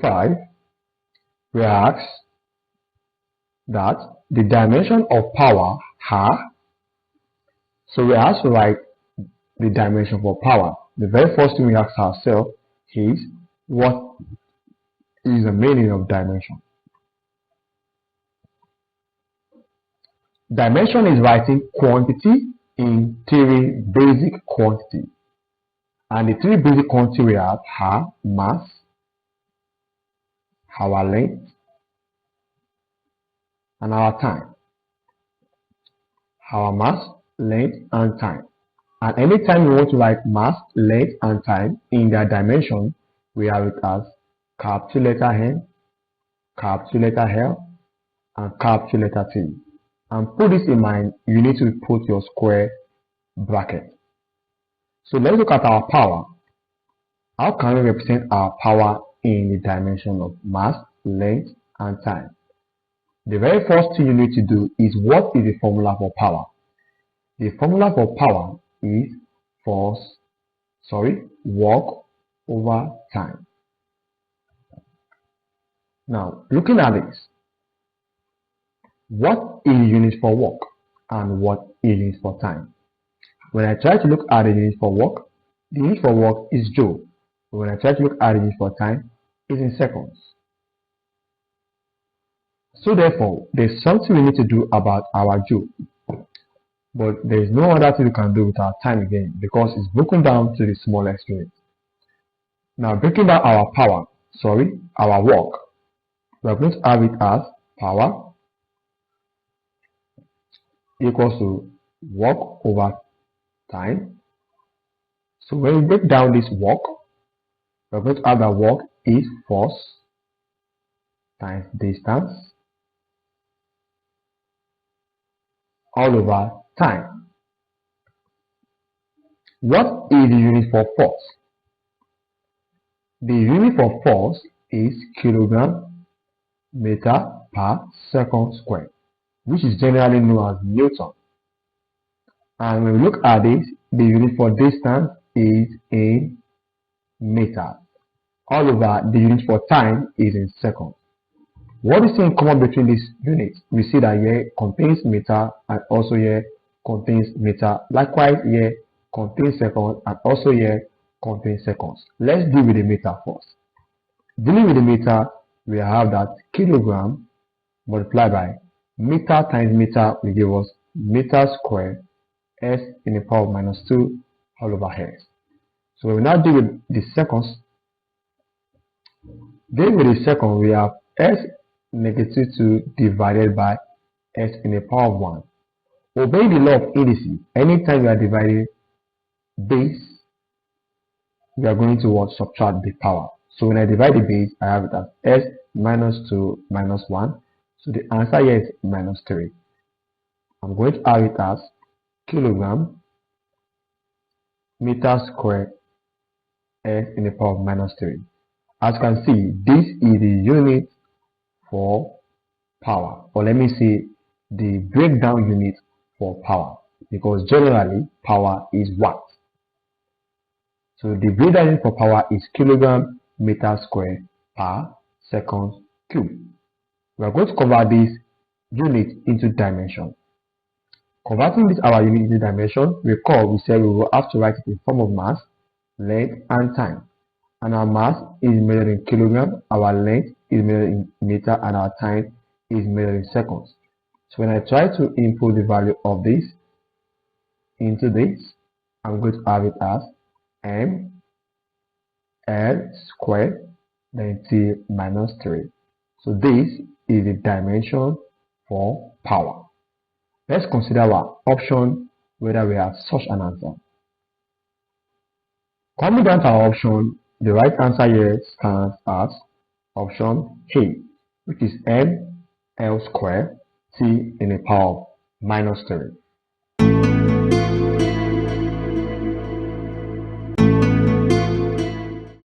5, we are asked that the dimension of power are. So we are asked to write the dimension for power. The very first thing we ask ourselves is, what is the meaning of dimension? Dimension is writing quantity in 3 basic quantities. And the 3 basic quantities we have are mass, our length, and our time. Our mass, length, and time. And anytime we want to write mass, length, and time in their dimension, we have it as capital letter M, capital letter L, and capital letter T. And put this in mind, you need to put your square bracket. So let's look at our power. How can we represent our power in the dimension of mass, length, and time? The very first thing you need to do is, what is the formula for power? The formula for power is work over time. Now, looking at this, what is the unit for work and what is the unit for time? When I try to look at the unit for work, the unit for work is joule. When I try to look at the unit for time, it's in seconds. So therefore, there's something we need to do about our joule. But there is no other thing we can do with our time again, because it's broken down to the smallest unit. Now, breaking down our work, we are going to have it as power equals to work over time. So when we break down this work, we are going to have that work is force times distance all over time. What is the unit for force? The unit for force is kilogram meter per second squared, which is generally known as Newton. And when we look at this, the unit for distance is in meters. All over, the unit for time is in seconds. What is in common between these units? We see that here contains meter and also here contains meter. Likewise, here contains seconds and also here contains seconds. Let's deal with the meter first. Dealing with the meter, we have that kilogram multiplied by meter times meter will give us meter squared s in the power of -2 all over s. So when we now deal with the seconds, dealing with the second, we have s -2 divided by s in the power of 1. Obeying the law of indices, anytime we are dividing base, we are going to subtract the power. So when I divide the base, I have it as s -2 - 1. So the answer here is -3. I'm going to have it as kilogram meter squared s in the power of -3. As you can see, this is the unit for power, or let me say the breakdown unit for power, because generally power is watt. So the breakdown unit for power is kilogram meter squared per second cube. We are going to convert this unit into dimension. Converting this our unit into dimension, recall we said we will have to write it in form of mass, length, and time. And our mass is measured in kilogram, our length is measured in meter, and our time is measured in seconds. So when I try to input the value of this into this, I'm going to have it as m l squared then t -3. So this is the dimension for power. Let's consider our option whether we have such an answer. Coming down to our option, the right answer here stands as option A, which is m l squared t in the power of -3.